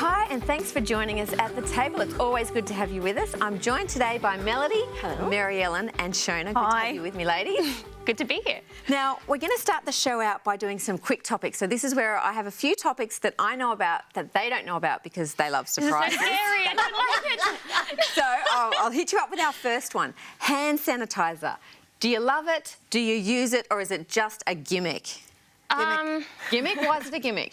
Hi, and thanks for joining us at the table. It's always good to have you with us. I'm joined today by Melody, Mary Ellen, and Shona. Good to have you with me, ladies. Good to be here. Now, we're going to start the show out by doing some quick topics. So this is where I have a few topics that I know about that they don't know about because they love surprises. This is so scary. I don't like it. So I'll hit you up with our first one. Hand sanitizer. Do you love it? Do you use it? Or is it just a gimmick? Gimmick? Why is it a gimmick?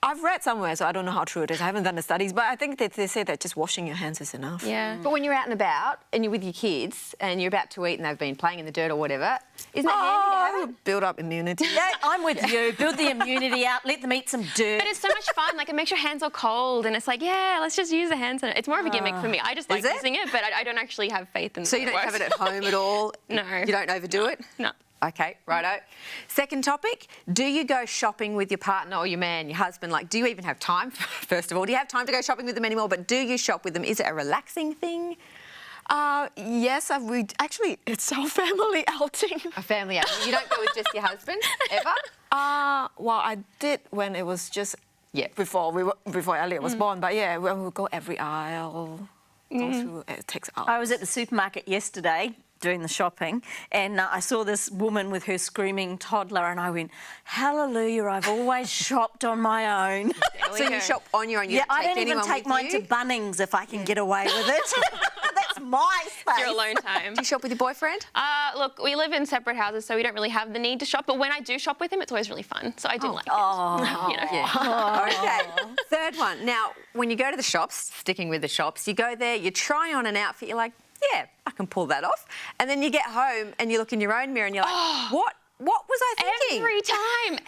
I've read somewhere, so I don't know how true it is. I haven't done the studies, but I think they say that just washing your hands is enough. Yeah. But when you're out and about and you're with your kids and you're about to eat and they've been playing in the dirt or whatever, isn't it handy to have it? It would build up immunity. Yeah, I'm with you. Build the immunity up. Let them eat some dirt. But it's so much fun. Like, it makes your hands all cold, and it's like, yeah, let's just use the hand sanitizer. It's more of a gimmick for me. I just like using it, but I don't actually have faith in it. So you don't have it at home at all? No. You don't overdo it? No. Okay, righto. Second topic, do you go shopping with your partner or your man, your husband? Like, do you even have time, first of all? Do you have time to go shopping with them anymore? But do you shop with them? Is it a relaxing thing? Yes, it's our family outing. A family outing. You don't go with just your husband, ever? Well, I did when it was just before Elliot was born. But yeah, we would go every aisle. Go through, it takes hours. I was at the supermarket yesterday doing the shopping, and I saw this woman with her screaming toddler, and I went, hallelujah, I've always shopped on my own. So you shop on your own? You I don't even take mine to Bunnings if I can get away with it. That's my space. It's your alone time. Do you shop with your boyfriend? Look, we live in separate houses, so we don't really have the need to shop. But when I do shop with him, it's always really fun. So I do like it. You know? Yeah. Okay. Third one. Now, when you go to the shops, sticking with the shops, you go there, you try on an outfit, you're like, yeah, I can pull that off. And then you get home and you look in your own mirror and you're like, what was I thinking? Every time.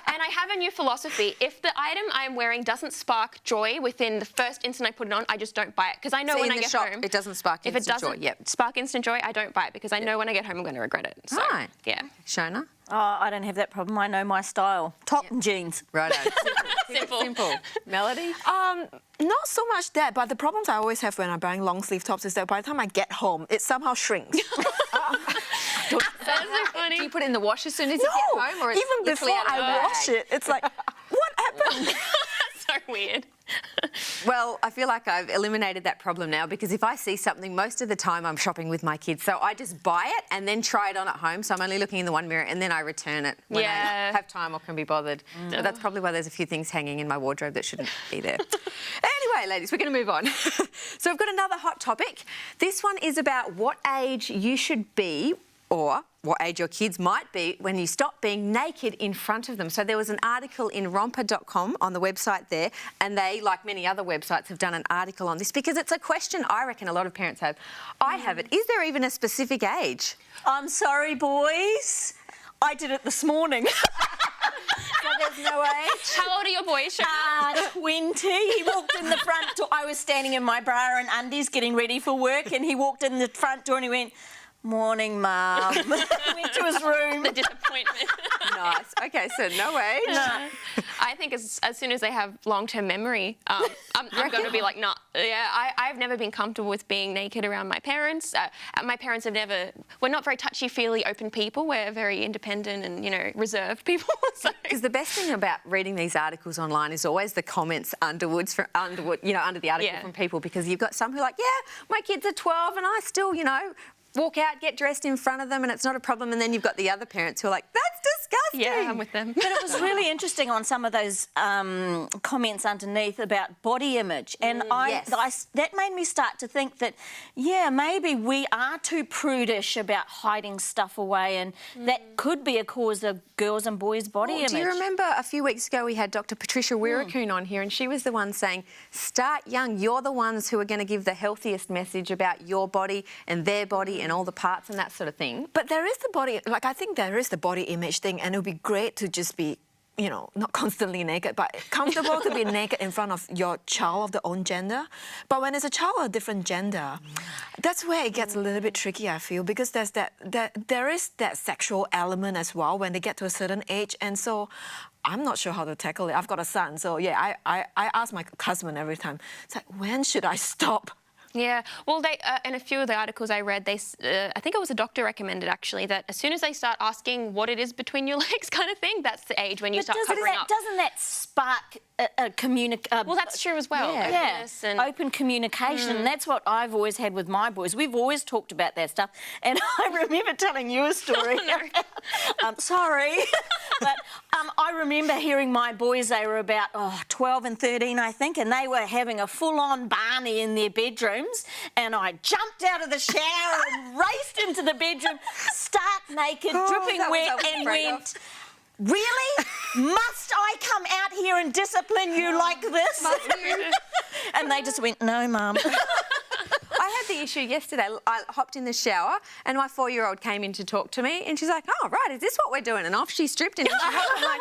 And I have a new philosophy. If the item I'm wearing doesn't spark joy within the first instant I put it on, I just don't buy it. Because I know when I get home... it doesn't spark instant joy. If it doesn't spark instant joy, I don't buy it because I know when I get home I'm going to regret it. So, right. Yeah. Shona? Oh, I don't have that problem. I know my style. Top and jeans. Righto. Simple. Melody? Not so much that, but the problems I always have when I'm buying long sleeve tops is that by the time I get home, it somehow shrinks. That's so funny. Do you put it in the wash as soon as you get home? Or it's even before I wash it, it's like, what happened? That's so weird. Well, I feel like I've eliminated that problem now because if I see something, most of the time I'm shopping with my kids. So I just buy it and then try it on at home. So I'm only looking in the one mirror and then I return it when I have time or can be bothered. So that's probably why there's a few things hanging in my wardrobe that shouldn't be there. Anyway, ladies, we're going to move on. So I've got another hot topic. This one is about what age you should be or what age your kids might be when you stop being naked in front of them. So there was an article in romper.com on the website there, and they, like many other websites, have done an article on this because it's a question I reckon a lot of parents have. I have it. Is there even a specific age? I'm sorry, boys. I did it this morning. So there's no age? How old are your boys, Shona? 20. He walked in the front door. I was standing in my bra and undies getting ready for work, and he walked in the front door and he went, morning, Mum. Went to his room. The disappointment. Nice. Okay, so no age. No. I think as soon as they have long-term memory, I'm going to be like, nah. Yeah, I've never been comfortable with being naked around my parents. My parents have never... We're not very touchy-feely open people. We're very independent and, you know, reserved people. Because the best thing about reading these articles online is always the comments under the article from people, because you've got some who are like, yeah, my kids are 12 and I still, you know, walk out, get dressed in front of them and it's not a problem. And then you've got the other parents who are like, that's disgusting. Yeah, I'm with them. But it was really interesting on some of those comments underneath about body image. And that made me start to think that, yeah, maybe we are too prudish about hiding stuff away, and that could be a cause of girls' and boys' body image. Do you remember a few weeks ago we had Dr. Patricia Wirakoon on here, and she was the one saying, start young. You're the ones who are going to give the healthiest message about your body and their body and all the parts and that sort of thing. But there is the body, like I think there is the body image thing, and it would be great to just be, you know, not constantly naked, but comfortable to be naked in front of your child of the own gender. But when it's a child of a different gender, that's where it gets a little bit tricky, I feel, because there is that sexual element as well when they get to a certain age, and so I'm not sure how to tackle it. I've got a son, so yeah, I ask my husband every time, it's like, when should I stop Yeah, well, they in a few of the articles I read, I think it was a doctor recommended actually that as soon as they start asking what it is between your legs, kind of thing, that's the age when you start covering up. Doesn't that spark a communication? Well, that's true as well. Yeah, and open communication, and that's what I've always had with my boys. We've always talked about that stuff, and I remember telling you a story. Sorry, but I remember hearing my boys. They were about 12 and 13, I think, and they were having a full-on Barney in their bedrooms. And I jumped out of the shower and raced into the bedroom, stark naked, dripping wet, and went, "Really? Must I come out here and discipline you like this?" And they just went, "No, Mum." I had the issue yesterday. I hopped in the shower and my 4-year-old came in to talk to me and she's like, "Oh, right, is this what we're doing?" And off she stripped and I'm like,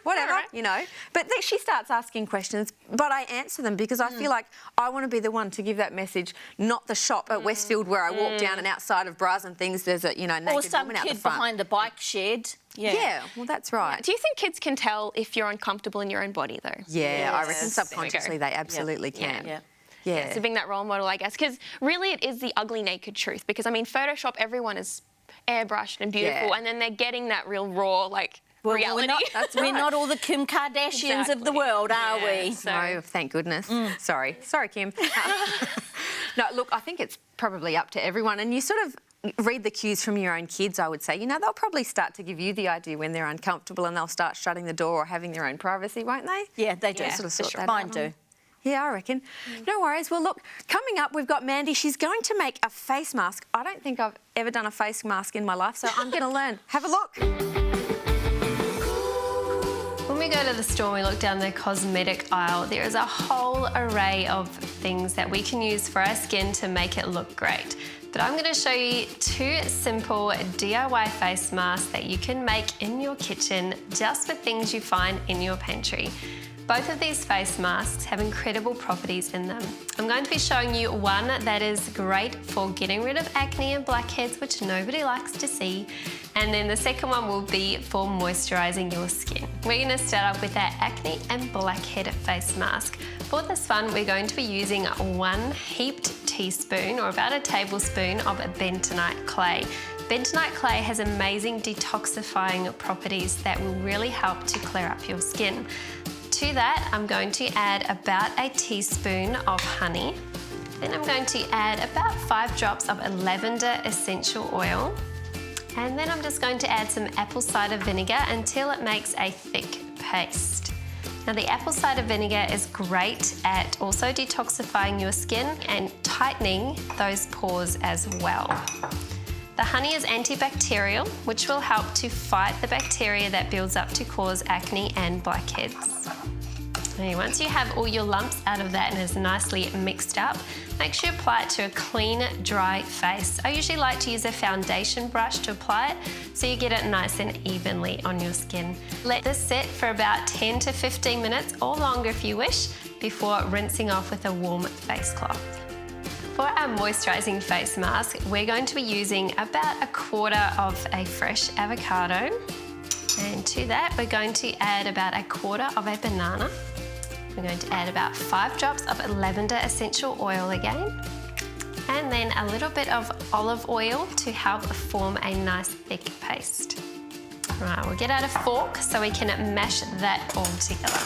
whatever, you know. But then she starts asking questions, but I answer them because I feel like I want to be the one to give that message, not the shop at Westfield where I walk down and outside of bras and things there's a, naked woman out the front. Or some kid behind the bike shed. Yeah, well, that's right. Do you think kids can tell if you're uncomfortable in your own body, though? Yeah, I reckon subconsciously they absolutely can. Yeah. So being that role model, I guess, because really it is the ugly naked truth. Because I mean, Photoshop, everyone is airbrushed and beautiful, and then they're getting that real raw reality. We're not all the Kim Kardashians of the world, are we? So. No, thank goodness. Sorry, Kim. No, look, I think it's probably up to everyone, and you sort of read the cues from your own kids, I would say. They'll probably start to give you the idea when they're uncomfortable and they'll start shutting the door or having their own privacy, won't they? Yeah, they do. Sort of sort that Mine out. do. Yeah, I reckon. No worries. Well, look, coming up, we've got Mandy. She's going to make a face mask. I don't think I've ever done a face mask in my life, so I'm going to learn. Have a look. When we go to the store, we look down the cosmetic aisle, there is a whole array of things that we can use for our skin to make it look great. But I'm going to show you 2 simple DIY face masks that you can make in your kitchen just with things you find in your pantry. Both of these face masks have incredible properties in them. I'm going to be showing you one that is great for getting rid of acne and blackheads, which nobody likes to see. And then the second one will be for moisturising your skin. We're going to start off with our acne and blackhead face mask. For this one, we're going to be using 1 heaped teaspoon or about a tablespoon of bentonite clay. Bentonite clay has amazing detoxifying properties that will really help to clear up your skin. To that, I'm going to add about a teaspoon of honey. Then I'm going to add about 5 drops of lavender essential oil. And then I'm just going to add some apple cider vinegar until it makes a thick paste. Now the apple cider vinegar is great at also detoxifying your skin and tightening those pores as well. The honey is antibacterial, which will help to fight the bacteria that builds up to cause acne and blackheads. Okay, once you have all your lumps out of that and it's nicely mixed up, make sure you apply it to a clean, dry face. I usually like to use a foundation brush to apply it so you get it nice and evenly on your skin. Let this sit for about 10 to 15 minutes or longer if you wish before rinsing off with a warm face cloth. For our moisturising face mask, we're going to be using about 1/4 of a fresh avocado. And to that, we're going to add about 1/4 of a banana. We're going to add about 5 drops of lavender essential oil again. And then a little bit of olive oil to help form a nice thick paste. Right, we'll get out a fork so we can mash that all together.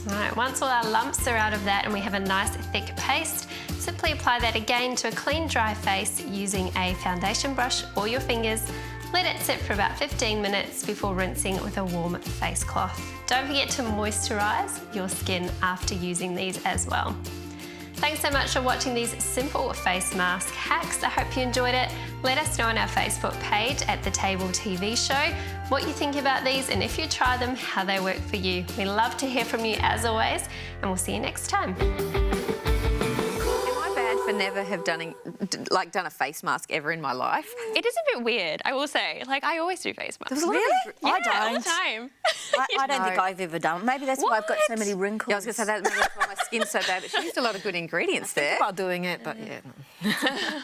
Alright, once all our lumps are out of that and we have a nice thick paste, simply apply that again to a clean, dry face using a foundation brush or your fingers. Let it sit for about 15 minutes before rinsing with a warm face cloth. Don't forget to moisturise your skin after using these as well. Thanks so much for watching these simple face mask hacks. I hope you enjoyed it. Let us know on our Facebook page at The Table TV Show what you think about these and if you try them, how they work for you. We love to hear from you as always, and we'll see you next time. For never have done a face mask ever in my life. It is a bit weird, I will say. I always do face masks. Really? Yeah, I don't. all the time. I don't think I've ever done. Maybe that's why I've got so many wrinkles. Yeah, I was going to say that. Maybe that's why my skin's so bad, but she used a lot of good ingredients there. About doing it, but yeah.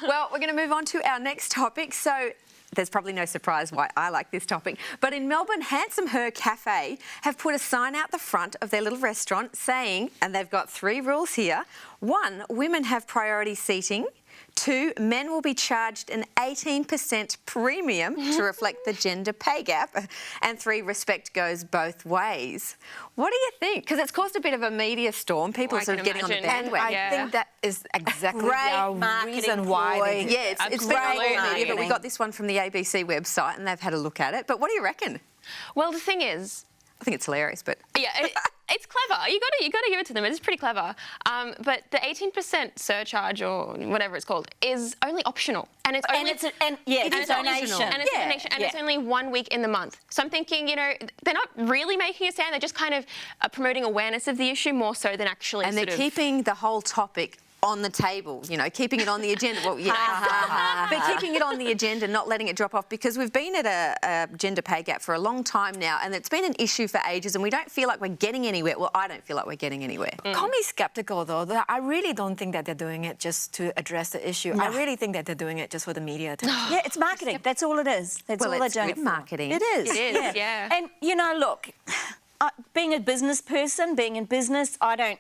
Well, we're going to move on to our next topic. So, there's probably no surprise why I like this topic, but in Melbourne, Handsome Her Cafe have put a sign out the front of their little restaurant saying, and they've got 3 rules here. 1, women have priority seating. 2, men will be charged an 18% premium to reflect the gender pay gap. And 3, respect goes both ways. What do you think? Because it's caused a bit of a media storm. People are sort of getting on the imagine. bandwagon. I think that is exactly Great the reason why they did. Yeah, it's been all Absolutely. media, but we got this one from the ABC website and they've had a look at it. But what do you reckon? Well, the thing is, I think it's hilarious, but... yeah, it's clever. You got to give it to them. It is pretty clever. But the 18% surcharge or whatever it's called is only optional, and it's only it's a donation. and it's a donation, and it's only 1 week in the month. So I'm thinking, you know, they're not really making a stand. They're just kind of promoting awareness of the issue more so than actually. And they're keeping the whole topic on the table, you know, keeping it on the agenda. Well, yeah, but keeping it on the agenda, not letting it drop off, because we've been at a gender pay gap for a long time now, and it's been an issue for ages, and we don't feel like we're getting anywhere. Well, I don't feel like we're getting anywhere. Call me skeptical, though. I really don't think that they're doing it just to address the issue. I really think that they're doing it just for the media attention. Yeah, it's marketing. That's all it is. That's all they're doing good it for. marketing. It is. It is, yeah. And, you know, look, being a business person, being in business, I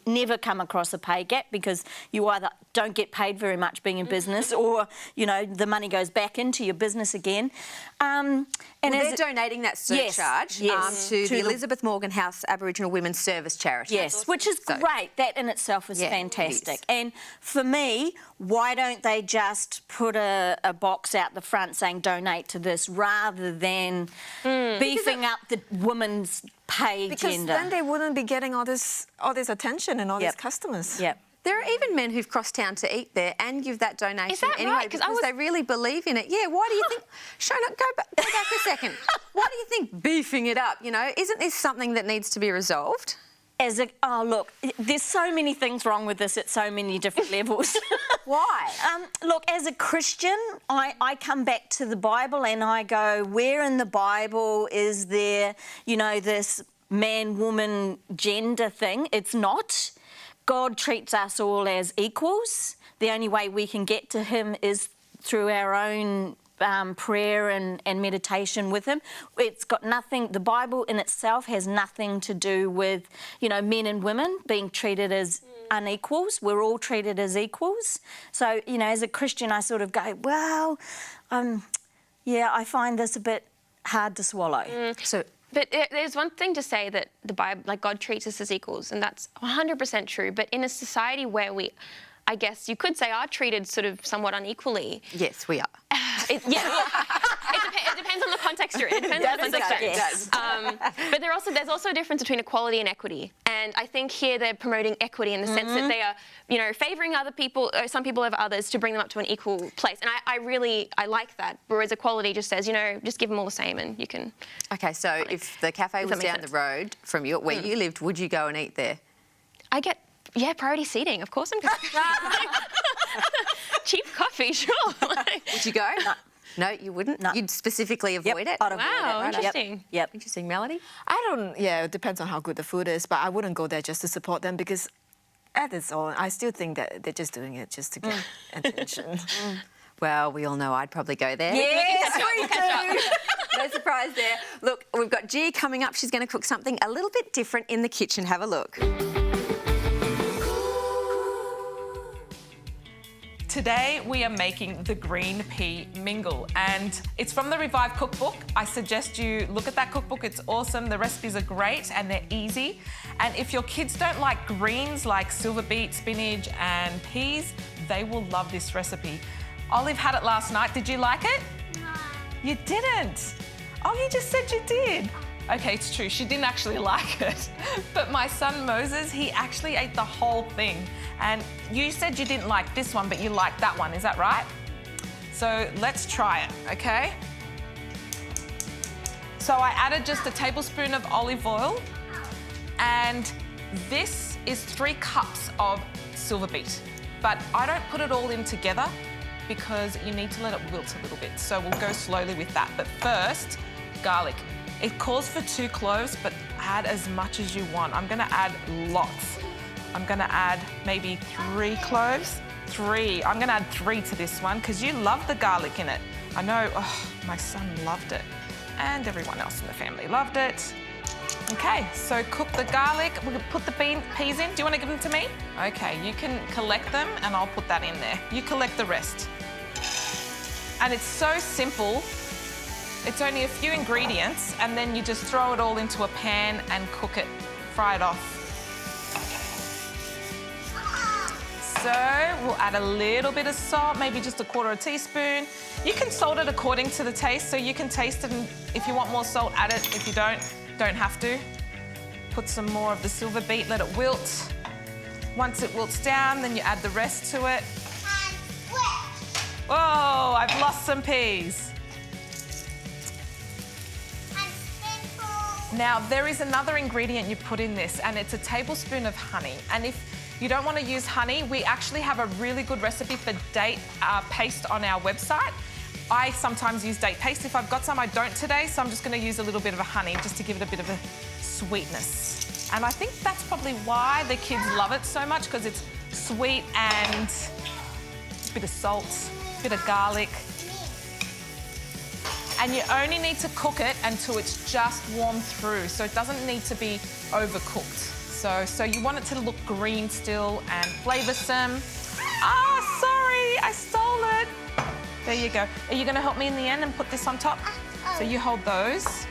never come across a pay gap because you either don't get paid very much being in business or, you know, the money goes back into your business again. And they're donating that surcharge to the Elizabeth Morgan House Aboriginal Women's Service Charity. Yes, which is great. That in itself is fantastic. And for me, why don't they just put a box out the front saying donate to this rather than beefing up the women's pay Because agenda? then they wouldn't be getting all this attention and all these customers. Yep. There are even men who've crossed town to eat there and give that donation Is that anyway right? because they really believe in it. Yeah, why do you think... Shona, go back a second. Why do you think beefing it up, you know, isn't this something that needs to be resolved? Look, there's so many things wrong with this at so many different levels. Why? Look, as a Christian, I come back to the Bible and I go, where in the Bible is there, you know, this man-woman gender thing? It's not. God treats us all as equals. The only way we can get to him is through our own prayer and meditation with him. It's got nothing, the Bible in itself has nothing to do with, you know, men and women being treated as unequals. We're all treated as equals. So, you know, as a Christian, I sort of go, well, yeah, I find this a bit hard to swallow. But there's one thing to say that the Bible, like God treats us as equals, and that's 100% true. But in a society where we, I guess you could say, are treated sort of somewhat unequally. Yes, we are. It depends on the context you're in. It depends on the context you're in. But there's also a difference between equality and equity. And I think here they're promoting equity in the sense that they are, you know, favouring other people, or some people over others, to bring them up to an equal place. And I like that. Whereas equality just says, you know, just give them all the same and you can... Okay, so if the cafe was down the road from you, where you lived, would you go and eat there? I get... Yeah, priority seating. Of course I'm going cheap coffee, sure. Would you go? No, you wouldn't? No. You'd specifically avoid it? I'd avoid Wow, it. interesting. Yep. Interesting, Melody? It depends on how good the food is, but I wouldn't go there just to support them because at its own, I still think that they're just doing it just to get attention. Well, we all know I'd probably go there. Yes, we do. No surprise there. Look, we've got Gia coming up. She's going to cook something a little bit different in the kitchen. Have a look. Today we are making the green pea mingle and it's from the Revive cookbook. I suggest you look at that cookbook, it's awesome. The recipes are great and they're easy. And if your kids don't like greens like silver beet, spinach and peas, they will love this recipe. Olive had it last night, did you like it? No. You didn't? Oh, you just said you did. Okay, it's true, she didn't actually like it. But my son Moses, he actually ate the whole thing. And you said you didn't like this one, but you liked that one, is that right? So let's try it, okay? So I added just a tablespoon of olive oil, and this is 3 cups of silver beet. But I don't put it all in together because you need to let it wilt a little bit. So we'll go slowly with that. But first, garlic. It calls for 2 cloves, but add as much as you want. I'm gonna add lots. I'm gonna add maybe 3 cloves. 3. I'm gonna add 3 to this one because you love the garlic in it. I know, oh, my son loved it, and everyone else in the family loved it. Okay, so cook the garlic. We'll put the peas in. Do you want to give them to me? Okay, you can collect them and I'll put that in there. You collect the rest. And it's so simple. It's only a few ingredients and then you just throw it all into a pan and cook it, fry it off. So we'll add a little bit of salt, maybe just a quarter of a teaspoon. You can salt it according to the taste, so you can taste it, and if you want more salt, add it. If you don't have to. Put some more of the silver beet, let it wilt. Once it wilts down, then you add the rest to it. Whoa, I've lost some peas. Now, there is another ingredient you put in this, and it's a tablespoon of honey. And if you don't want to use honey, we actually have a really good recipe for date paste on our website. I sometimes use date paste. If I've got some, I don't today, so I'm just going to use a little bit of a honey just to give it a bit of a sweetness. And I think that's probably why the kids love it so much, because it's sweet and a bit of salt, a bit of garlic. And you only need to cook it until it's just warmed through, so it doesn't need to be overcooked. So you want it to look green still and flavoursome. Ah, sorry, I stole it. There you go. Are you going to help me in the end and put this on top? So you hold those.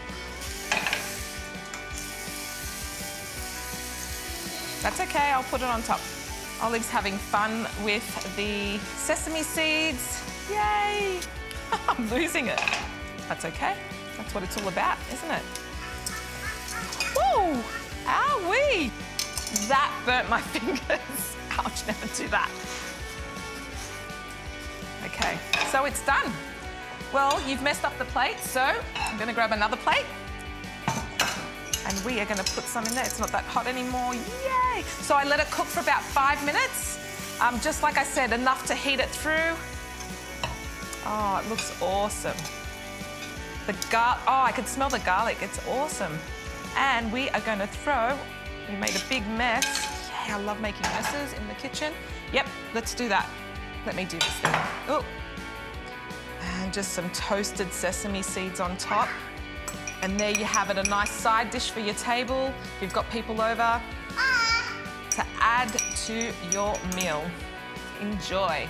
That's okay, I'll put it on top. Olive's having fun with the sesame seeds. Yay! I'm losing it. That's okay. That's what it's all about, isn't it? Woo! Owie! That burnt my fingers. Ouch, never do that. Okay, so it's done. Well, you've messed up the plate, so I'm going to grab another plate. And we are going to put some in there. It's not that hot anymore. Yay! So I let it cook for about 5 minutes. Just like I said, enough to heat it through. Oh, it looks awesome. Oh, I can smell the garlic. It's awesome. And we are going to we made a big mess. Yeah, I love making messes in the kitchen. Yep, let's do that. Let me do this then. Oh. And just some toasted sesame seeds on top. And there you have it, a nice side dish for your table. If you've got people over, to add to your meal. Enjoy.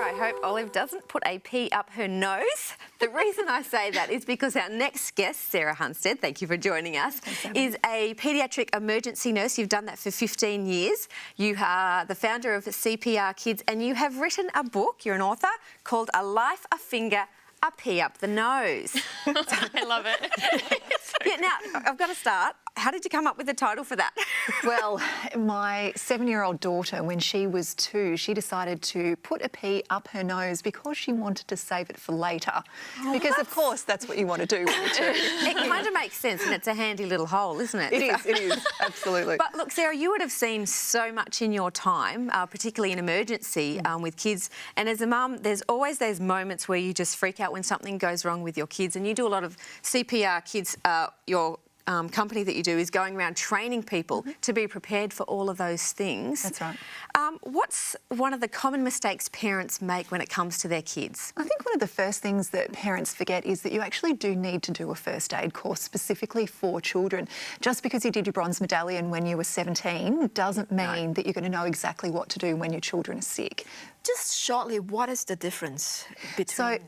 I hope Olive doesn't put a pea up her nose. The reason I say that is because our next guest, Sarah Hunstead, thank you for joining us, is a paediatric emergency nurse. You've done that for 15 years. You are the founder of CPR Kids, and you have written a book, you're an author, called A Life, a Finger, a Pea Up the Nose. I love it. Yeah, now, I've got to start. How did you come up with the title for that? Well, my 7-year-old daughter, when she was 2, she decided to put a pea up her nose because she wanted to save it for later. Because, of course, that's what you want to do when you're 2. It kind of makes sense, and it's a handy little hole, isn't it? It is, absolutely. But look, Sarah, you would have seen so much in your time, particularly in emergency with kids. And as a mum, there's always those moments where you just freak out when something goes wrong with your kids. And you do a lot of CPR Kids, your company that you do is going around training people to be prepared for all of those things. That's right. What's one of the common mistakes parents make when it comes to their kids? I think one of the first things that parents forget is that you actually do need to do a first aid course specifically for children. Just because you did your bronze medallion when you were 17 doesn't mean that you're going to know exactly what to do when your children are sick. Just shortly, what is the difference between...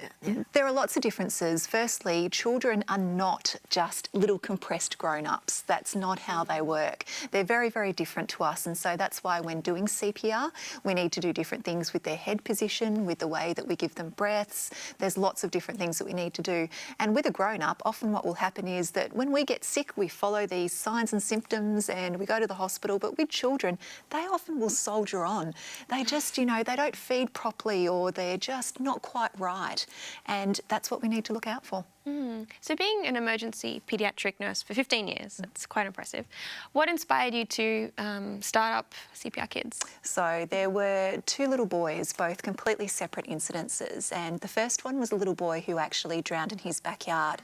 There are lots of differences. Firstly, children are not just little compressed grown-ups. That's not how they work. They're very, very different to us, and so that's why when doing CPR, we need to do different things with their head position, with the way that we give them breaths. There's lots of different things that we need to do. And with a grown-up, often what will happen is that when we get sick, we follow these signs and symptoms and we go to the hospital, but with children, they often will soldier on. They just, they don't feed properly, or they're just not quite right. And that's what we need to look out for. So being an emergency paediatric nurse for 15 years, that's quite impressive. What inspired you to start up CPR Kids? So there were 2 little boys, both completely separate incidences, and the first one was a little boy who actually drowned in his backyard.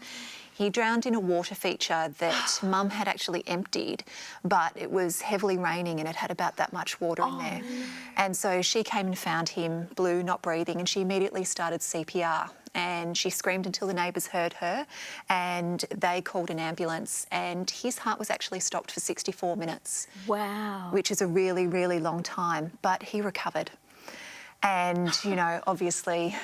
He drowned in a water feature that Mum had actually emptied, but it was heavily raining and it had about that much water in there. And so she came and found him, blue, not breathing, and she immediately started CPR. And she screamed until the neighbours heard her, and they called an ambulance, and his heart was actually stopped for 64 minutes. Wow. Which is a really, really long time, but he recovered. And, you know, obviously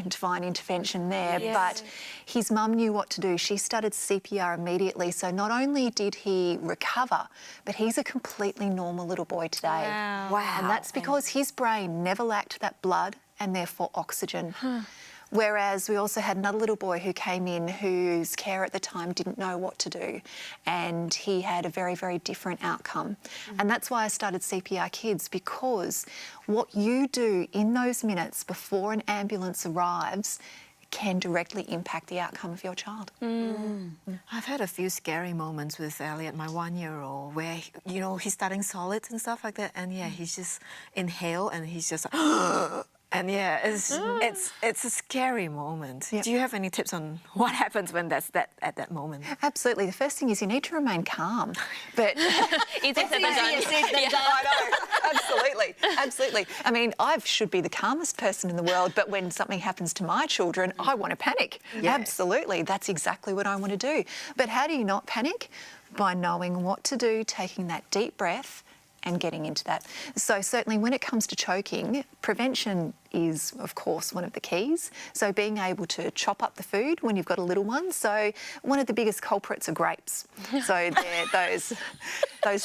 divine intervention there, but his mum knew what to do. She started CPR immediately. So not only did he recover, but he's a completely normal little boy today. Wow. And that's because his brain never lacked that blood and therefore oxygen. Whereas we also had another little boy who came in whose care at the time didn't know what to do, and he had a very, very different outcome. And that's why I started CPR Kids, because what you do in those minutes before an ambulance arrives can directly impact the outcome of your child. I've had a few scary moments with Elliot, my 1-year-old, where, you know, he's starting solids and stuff like that, and yeah, he's just inhale and he's just and yeah, it's a scary moment. Yep. Do you have any tips on what happens when that's at that moment? Absolutely. The first thing is you need to remain calm. But Easier said than done. I know. Absolutely. Absolutely. I mean, I should be the calmest person in the world, but when something happens to my children, I want to panic. Yeah. Absolutely. That's exactly what I want to do. But how do you not panic? By knowing what to do, taking that deep breath and getting into that. So certainly when it comes to choking, prevention is, of course, one of the keys. So being able to chop up the food when you've got a little one. So one of the biggest culprits are grapes. So they're those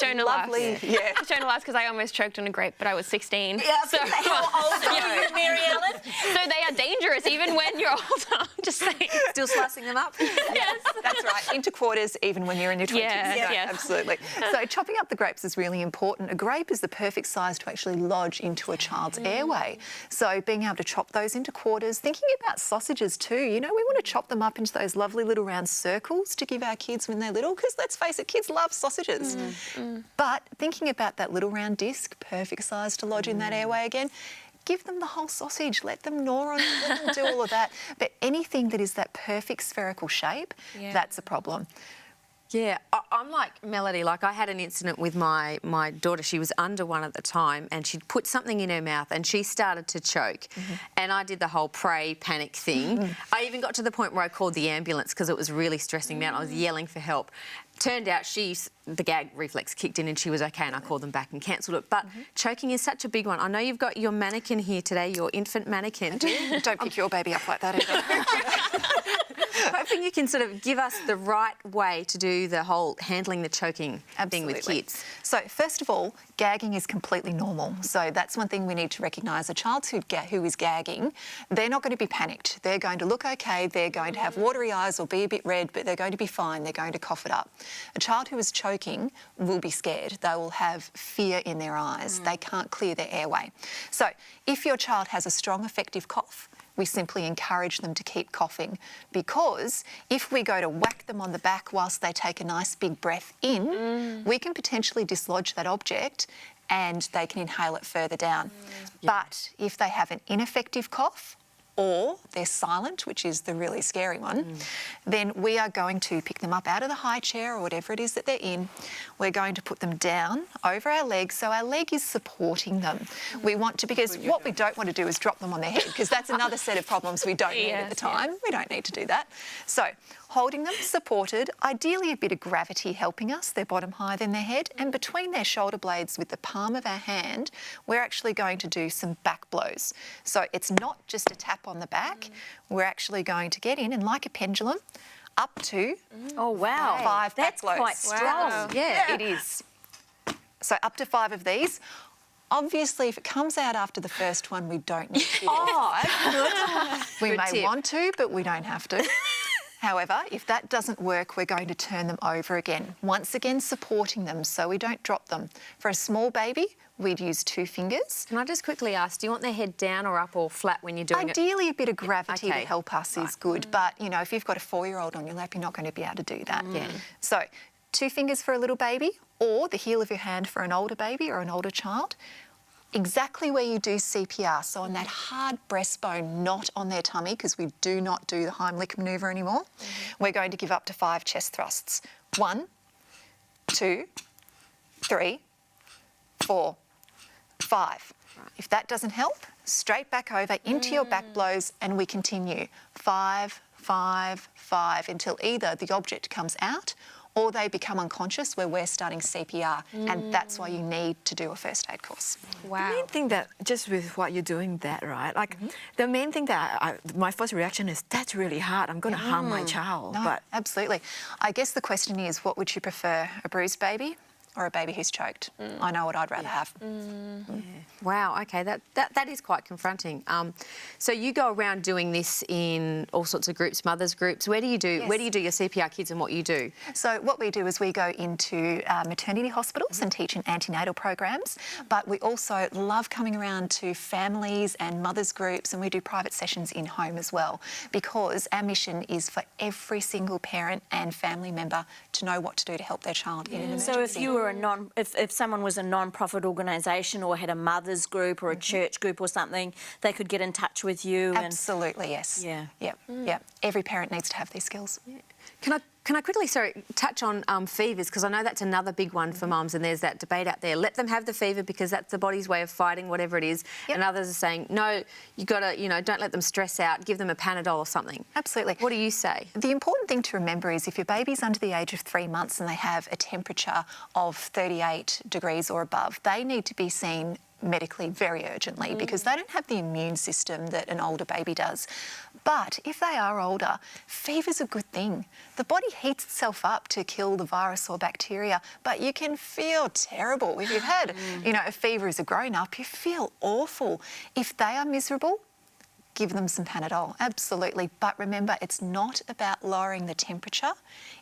Shona lovely... laughs. Yeah. Shona laughs because I almost choked on a grape, but I was 16. Yeah, so how old are you, Mary Ellen? So they are dangerous even when you're older. Just saying. Still slicing them up? Yes. That's right. Into quarters, even when you're in your 20s. Yeah, yes. Absolutely. So chopping up the grapes is really important. A grape is the perfect size to actually lodge into a child's airway. So being able to chop those into quarters, thinking about sausages too. You know, we want to chop them up into those lovely little round circles to give our kids when they're little, because let's face it, kids love sausages. But thinking about that little round disc, perfect size to lodge in that airway again, give them the whole sausage, let them gnaw on it, let them do all of that. But anything that is that perfect spherical shape, that's a problem. Yeah, I'm like Melody. Like, I had an incident with my daughter. She was under 1 at the time, and she'd put something in her mouth and she started to choke. And I did the whole pray, panic thing. I even got to the point where I called the ambulance because it was really stressing me out. I was yelling for help. Turned out the gag reflex kicked in and she was okay, and I called them back and cancelled it. But choking is such a big one. I know you've got your mannequin here today, your infant mannequin. Don't pick your baby up like that either. Hoping you can sort of give us the right way to do the whole handling the choking thing with kids. So first of all, gagging is completely normal. So that's one thing we need to recognise. A child who is gagging, they're not going to be panicked. They're going to look okay. They're going to have watery eyes or be a bit red, but they're going to be fine. They're going to cough it up. A child who is choking will be scared. They will have fear in their eyes. They can't clear their airway. So if your child has a strong, effective cough, we simply encourage them to keep coughing, because if we go to whack them on the back whilst they take a nice big breath in, we can potentially dislodge that object and they can inhale it further down. But if they have an ineffective cough, or they're silent, which is the really scary one, then we are going to pick them up out of the high chair or whatever it is that they're in. We're going to put them down over our legs so our leg is supporting them. We want to, because what we don't want to do is drop them on their head, because that's another set of problems we don't need at the time. We don't need to do that. So holding them supported, ideally a bit of gravity helping us, their bottom higher than their head, and between their shoulder blades with the palm of our hand, we're actually going to do some back blows. So it's not just a tap on the back, we're actually going to get in, and like a pendulum, up to 5 back blows. That's quite strong. Yeah, it is. So up to 5 of these. Obviously, if it comes out after the first one, we don't need to do all 5. We may want to, but we don't have to. However, if that doesn't work, we're going to turn them over again. Once again, supporting them so we don't drop them. For a small baby, we'd use 2 fingers. Can I just quickly ask, do you want their head down or up or flat when you're doing it? Ideally, a bit of gravity Okay. to help us is good, but, you know, if you've got a 4-year-old on your lap, you're not going to be able to do that. Yeah. So 2 fingers for a little baby, or the heel of your hand for an older baby or an older child. Exactly where you do CPR, so on that hard breastbone, not on their tummy, because we do not do the Heimlich manoeuvre anymore. We're going to give up to 5 chest thrusts. 1, 2, 3, 4, 5. If that doesn't help, straight back over into your back blows and we continue. 5, 5, 5 until either the object comes out or they become unconscious where we're starting CPR, and that's why you need to do a first aid course. Wow. The main thing that, just with what you're doing that, right? Like, the main thing that my first reaction is, that's really hard. I'm going to harm my child. No, But absolutely. I guess the question is, what would you prefer, a bruised baby or a baby who's choked? I know what I'd rather have. Wow, okay, that is quite confronting. So you go around doing this in all sorts of groups, mothers groups. Where do you do your CPR kids and what you do? So what we do is we go into maternity hospitals and teach in antenatal programs, but we also love coming around to families and mothers groups, and we do private sessions in home as well, because our mission is for every single parent and family member to know what to do to help their child in an emergency. So if you were if someone was a non-profit organisation or had a mother's group or a church group or something, they could get in touch with you. Absolutely, yes. Yeah. Yep. Yep. Every parent needs to have these skills. Can I quickly touch on fevers, because I know that's another big one for mums, and there's that debate out there. Let them have the fever because that's the body's way of fighting whatever it is. Yep. And others are saying, no, you got to, don't let them stress out. Give them a Panadol or something. Absolutely. What do you say? The important thing to remember is if your baby's under the age of 3 months and they have a temperature of 38 degrees or above, they need to be seen medically very urgently because they don't have the immune system that an older baby does. But if they are older, fever's a good thing. The body heats itself up to kill the virus or bacteria, but you can feel terrible. If you've had, a fever as a grown-up, you feel awful. If they are miserable, give them some Panadol, absolutely. But remember, it's not about lowering the temperature.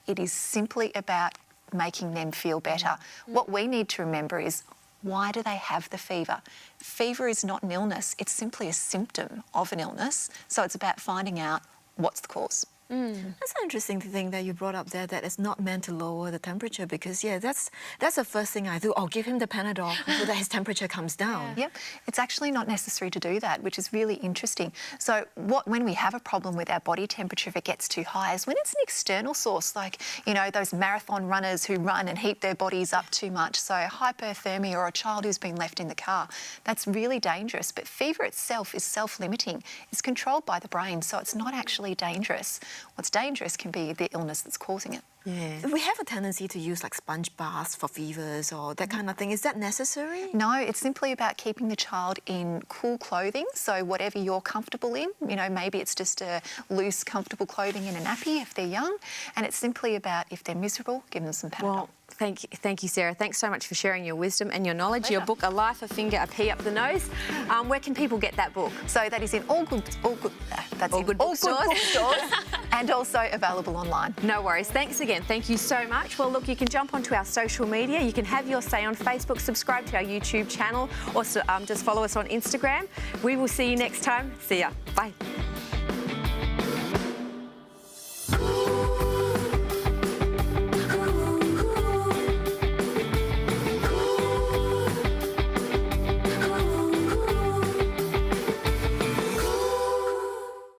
It is simply about making them feel better. What we need to remember is, why do they have the fever? Fever is not an illness. It's simply a symptom of an illness. So it's about finding out what's the cause. That's an interesting thing that you brought up there, that it's not meant to lower the temperature, because, that's the first thing I do. Oh, give him the Panadol so that his temperature comes down. Yep. It's actually not necessary to do that, which is really interesting. So when we have a problem with our body temperature, if it gets too high, is when it's an external source, like, those marathon runners who run and heat their bodies up too much. So hypothermia, or a child who's been left in the car, that's really dangerous. But fever itself is self-limiting. It's controlled by the brain, so it's not actually dangerous. What's dangerous can be the illness that's causing it. Yeah. We have a tendency to use like sponge baths for fevers or that kind of thing. Is that necessary? No, it's simply about keeping the child in cool clothing. So whatever you're comfortable in, maybe it's just a loose, comfortable clothing in a nappy if they're young. And it's simply about, if they're miserable, give them some Panadol. Well, thank you, Sarah. Thanks so much for sharing your wisdom and your knowledge. Your book, A Life, A Finger, A Pea Up the Nose. Where can people get that book? So that is in all good bookstores and also available online. No worries. Thanks again. Thank you so much. Well, look, you can jump onto our social media. You can have your say on Facebook, subscribe to our YouTube channel, or just follow us on Instagram. We will see you next time. See ya. Bye.